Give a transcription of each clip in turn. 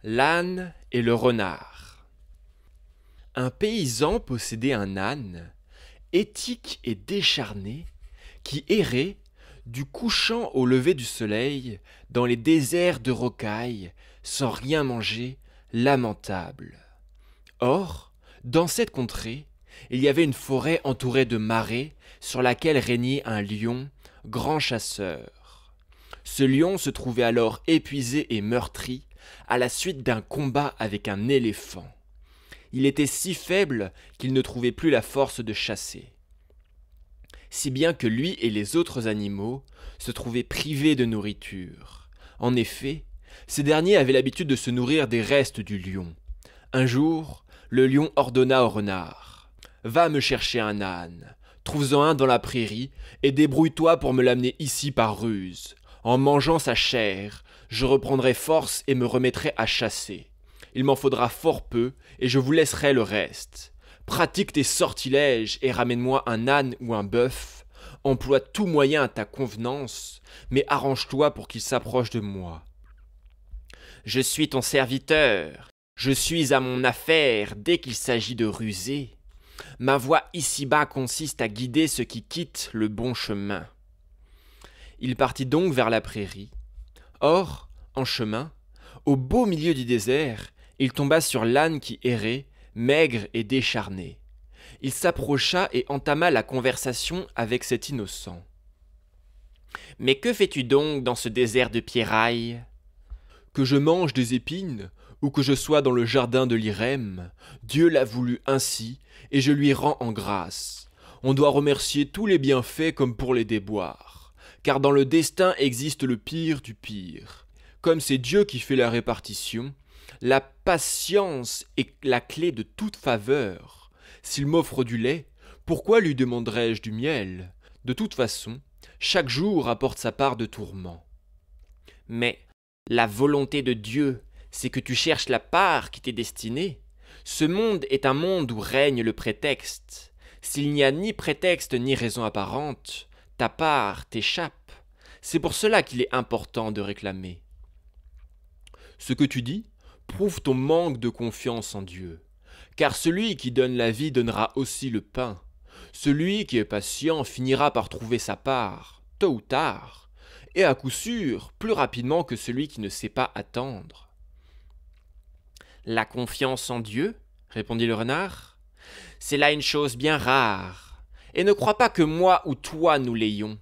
L'âne et le renard. Un paysan possédait un âne, éthique et décharné, qui errait, du couchant au lever du soleil, dans les déserts de rocailles, sans rien manger, lamentable. Or, dans cette contrée, il y avait une forêt entourée de marais, sur laquelle régnait un lion, grand chasseur. Ce lion se trouvait alors épuisé et meurtri, à la suite d'un combat avec un éléphant. Il était si faible qu'il ne trouvait plus la force de chasser. Si bien que lui et les autres animaux se trouvaient privés de nourriture. En effet, ces derniers avaient l'habitude de se nourrir des restes du lion. Un jour, le lion ordonna au renard : « Va me chercher un âne, trouve-en un dans la prairie, et débrouille-toi pour me l'amener ici par ruse. En mangeant sa chair, je reprendrai force et me remettrai à chasser. Il m'en faudra fort peu, et je vous laisserai le reste. Pratique tes sortilèges et ramène-moi un âne ou un bœuf. Emploie tout moyen à ta convenance, mais arrange-toi pour qu'il s'approche de moi. Je suis ton serviteur, je suis à mon affaire dès qu'il s'agit de ruser. Ma voie ici-bas consiste à guider ceux qui quittent le bon chemin. » Il partit donc vers la prairie. Or, en chemin, au beau milieu du désert, il tomba sur l'âne qui errait, maigre et décharné. Il s'approcha et entama la conversation avec cet innocent. « Mais que fais-tu donc dans ce désert de pierrailles ? » ?»« Que je mange des épines, ou que je sois dans le jardin de l'Irem, Dieu l'a voulu ainsi, et je lui rends en grâce. On doit remercier tous les bienfaits comme pour les déboires, car dans le destin existe le pire du pire. Comme c'est Dieu qui fait la répartition, la patience est la clé de toute faveur. S'il m'offre du lait, pourquoi lui demanderais-je du miel ? De toute façon, chaque jour apporte sa part de tourments. Mais la volonté de Dieu, c'est que tu cherches la part qui t'est destinée. Ce monde est un monde où règne le prétexte. S'il n'y a ni prétexte ni raison apparente, ta part t'échappe. C'est pour cela qu'il est important de réclamer. Ce que tu dis prouve ton manque de confiance en Dieu. Car celui qui donne la vie donnera aussi le pain. Celui qui est patient finira par trouver sa part, tôt ou tard, et à coup sûr, plus rapidement que celui qui ne sait pas attendre. « La confiance en Dieu, répondit le renard, c'est là une chose bien rare, et ne crois pas que moi ou toi nous l'ayons.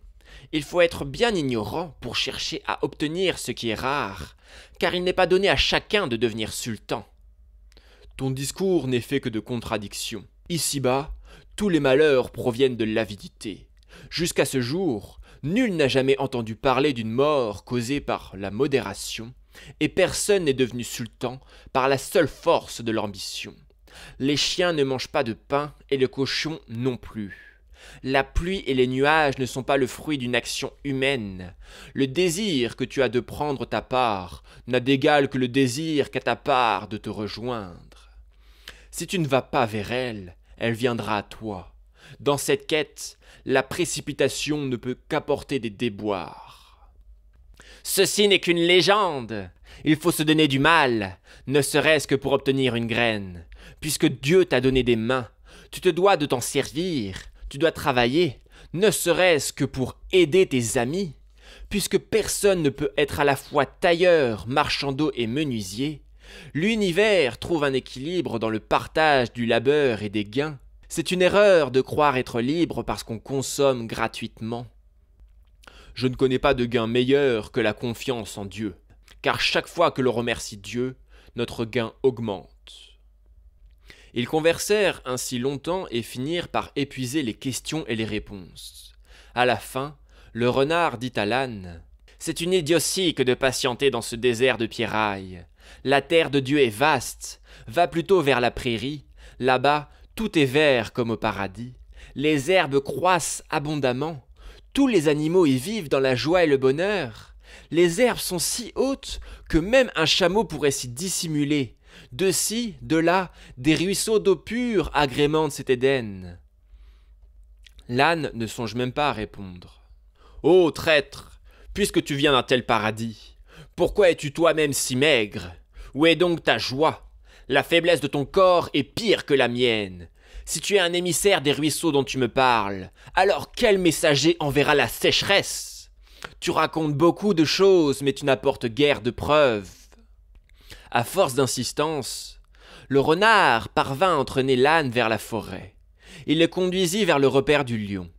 Il faut être bien ignorant pour chercher à obtenir ce qui est rare, car il n'est pas donné à chacun de devenir sultan. Ton discours n'est fait que de contradictions. Ici-bas, tous les malheurs proviennent de l'avidité. Jusqu'à ce jour, nul n'a jamais entendu parler d'une mort causée par la modération, et personne n'est devenu sultan par la seule force de l'ambition. Les chiens ne mangent pas de pain et le cochon non plus. La pluie et les nuages ne sont pas le fruit d'une action humaine. Le désir que tu as de prendre ta part n'a d'égal que le désir qu'a ta part de te rejoindre. Si tu ne vas pas vers elle, elle viendra à toi. Dans cette quête, la précipitation ne peut qu'apporter des déboires. Ceci n'est qu'une légende. Il faut se donner du mal, ne serait-ce que pour obtenir une graine. Puisque Dieu t'a donné des mains, tu te dois de t'en servir. Tu dois travailler, ne serait-ce que pour aider tes amis. Puisque personne ne peut être à la fois tailleur, marchand d'eau et menuisier, l'univers trouve un équilibre dans le partage du labeur et des gains. C'est une erreur de croire être libre parce qu'on consomme gratuitement. Je ne connais pas de gain meilleur que la confiance en Dieu, car chaque fois que l'on remercie Dieu, notre gain augmente. Ils conversèrent ainsi longtemps et finirent par épuiser les questions et les réponses. À la fin, le renard dit à l'âne : « C'est une idiotie que de patienter dans ce désert de pierrailles. La terre de Dieu est vaste. Va plutôt vers la prairie. Là-bas, tout est vert comme au paradis. Les herbes croissent abondamment. Tous les animaux y vivent dans la joie et le bonheur. Les herbes sont si hautes que même un chameau pourrait s'y dissimuler. De ci, de là, des ruisseaux d'eau pure agrémentent cet Éden. » L'âne ne songe même pas à répondre. « Ô traître, puisque tu viens d'un tel paradis, pourquoi es-tu toi-même si maigre ? Où est donc ta joie? La faiblesse de ton corps est pire que la mienne. Si tu es un émissaire des ruisseaux dont tu me parles, alors quel messager enverra la sécheresse? Tu racontes beaucoup de choses, mais tu n'apportes guère de preuves. À force d'insistance, le renard parvint à entraîner l'âne vers la forêt. Il le conduisit vers le repère du lion.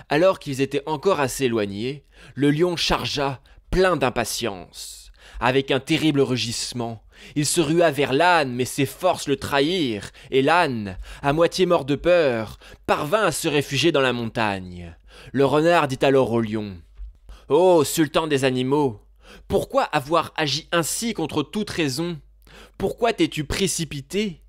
Alors qu'ils étaient encore assez éloignés, le lion chargea, plein d'impatience. Avec un terrible rugissement, il se rua vers l'âne, mais ses forces le trahirent, et l'âne, à moitié mort de peur, parvint à se réfugier dans la montagne. Le renard dit alors au lion : « Ô sultan des animaux, pourquoi avoir agi ainsi contre toute raison? Pourquoi t'es-tu précipité?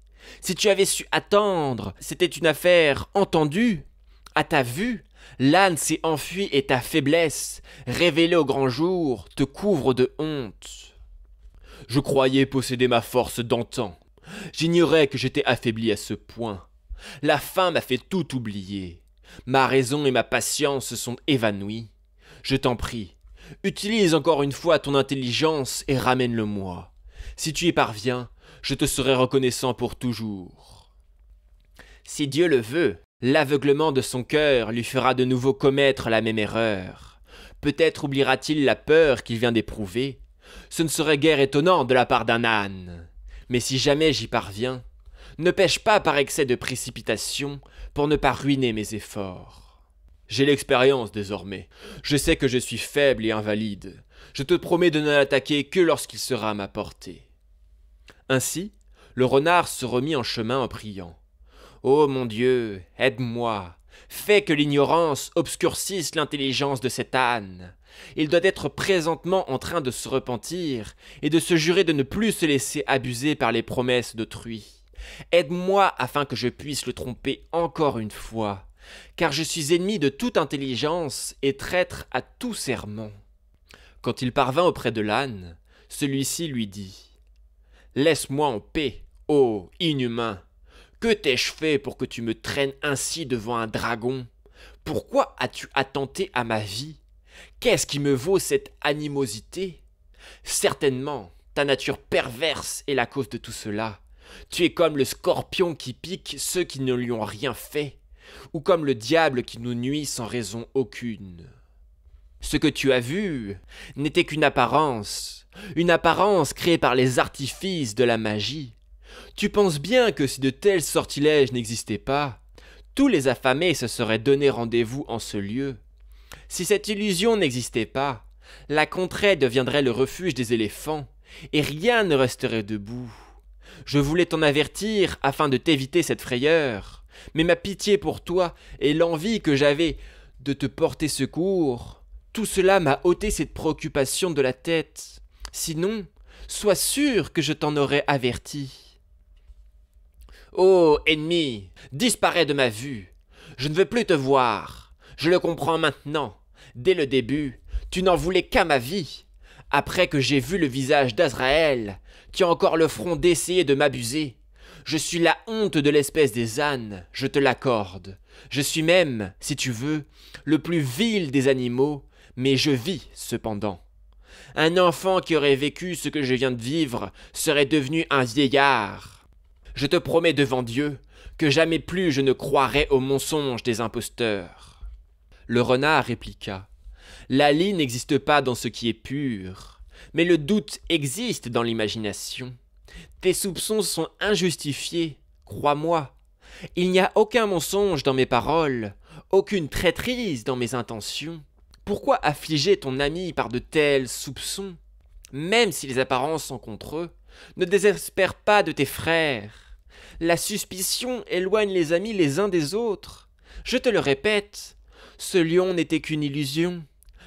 Si tu avais su attendre, c'était une affaire entendue. À ta vue, l'âne s'est enfui et ta faiblesse, révélée au grand jour, te couvre de honte. Je croyais posséder ma force d'antan. J'ignorais que j'étais affaibli à ce point. La faim m'a fait tout oublier. Ma raison et ma patience se sont évanouies. Je t'en prie, utilise encore une fois ton intelligence et ramène-le-moi. Si tu y parviens, je te serai reconnaissant pour toujours. » Si Dieu le veut, l'aveuglement de son cœur lui fera de nouveau commettre la même erreur. Peut-être oubliera-t-il la peur qu'il vient d'éprouver. Ce ne serait guère étonnant de la part d'un âne. Mais si jamais j'y parviens, ne pêche pas par excès de précipitation pour ne pas ruiner mes efforts. J'ai l'expérience désormais. Je sais que je suis faible et invalide. Je te promets de ne l'attaquer que lorsqu'il sera à ma portée. Ainsi, le renard se remit en chemin en priant. « Ô mon Dieu, aide-moi. Fais que l'ignorance obscurcisse l'intelligence de cet âne. Il doit être présentement en train de se repentir et de se jurer de ne plus se laisser abuser par les promesses d'autrui. Aide-moi afin que je puisse le tromper encore une fois, car je suis ennemi de toute intelligence et traître à tout serment. » Quand il parvint auprès de l'âne, celui-ci lui dit : « Laisse-moi en paix, ô inhumain. Que t'ai-je fait pour que tu me traînes ainsi devant un dragon? Pourquoi as-tu attenté à ma vie? Qu'est-ce qui me vaut cette animosité? Certainement, ta nature perverse est la cause de tout cela. Tu es comme le scorpion qui pique ceux qui ne lui ont rien fait, ou comme le diable qui nous nuit sans raison aucune. Ce que tu as vu n'était qu'une apparence créée par les artifices de la magie. Tu penses bien que si de tels sortilèges n'existaient pas, tous les affamés se seraient donné rendez-vous en ce lieu. Si cette illusion n'existait pas, la contrée deviendrait le refuge des éléphants, et rien ne resterait debout. Je voulais t'en avertir afin de t'éviter cette frayeur, mais ma pitié pour toi et l'envie que j'avais de te porter secours, tout cela m'a ôté cette préoccupation de la tête. Sinon, sois sûr que je t'en aurais averti. Ô ennemi, disparais de ma vue. Je ne veux plus te voir. Je le comprends maintenant. Dès le début, tu n'en voulais qu'à ma vie. Après que j'ai vu le visage d'Azraël, tu as encore le front d'essayer de m'abuser. Je suis la honte de l'espèce des ânes, je te l'accorde. Je suis même, si tu veux, le plus vil des animaux, mais je vis cependant. Un enfant qui aurait vécu ce que je viens de vivre serait devenu un vieillard. Je te promets devant Dieu que jamais plus je ne croirai aux mensonges des imposteurs. » Le renard répliqua : « La lie n'existe pas dans ce qui est pur, mais le doute existe dans l'imagination. Tes soupçons sont injustifiés, crois-moi. Il n'y a aucun mensonge dans mes paroles, aucune traîtrise dans mes intentions. Pourquoi affliger ton ami par de tels soupçons? Même si les apparences sont contre eux, ne désespère pas de tes frères. La suspicion éloigne les amis les uns des autres. Je te le répète, ce lion n'était qu'une illusion.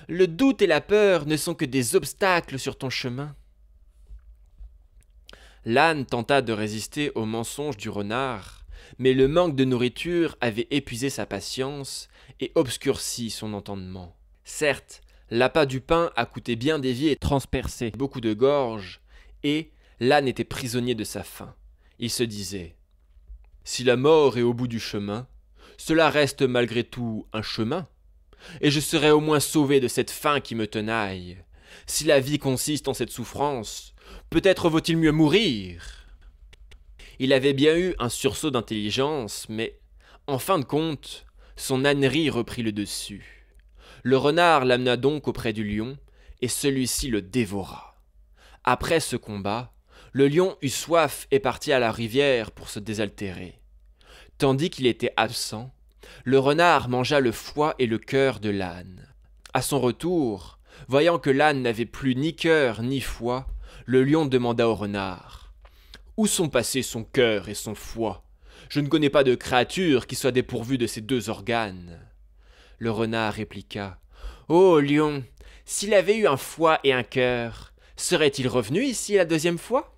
Le doute et la peur ne sont que des obstacles sur ton chemin. » L'âne tenta de résister aux mensonges du renard, mais le manque de nourriture avait épuisé sa patience et obscurci son entendement. Certes, l'appât du pain a coûté bien des vies et transpercé beaucoup de gorges, et l'âne était prisonnier de sa faim. Il se disait : « Si la mort est au bout du chemin, cela reste malgré tout un chemin, et je serai au moins sauvé de cette faim qui me tenaille. Si la vie consiste en cette souffrance, Peut-être vaut-il mieux mourir. » Il avait bien eu un sursaut d'intelligence, mais, en fin de compte, son ânerie reprit le dessus. Le renard l'amena donc auprès du lion, et celui-ci le dévora. Après ce combat, le lion eut soif et partit à la rivière pour se désaltérer. Tandis qu'il était absent, le renard mangea le foie et le cœur de l'âne. À son retour, voyant que l'âne n'avait plus ni cœur ni foie, le lion demanda au renard : « Où sont passés son cœur et son foie ? Je ne connais pas de créature qui soit dépourvue de ces deux organes. » Le renard répliqua : « Ô lion, s'il avait eu un foie et un cœur, serait-il revenu ici la deuxième fois ?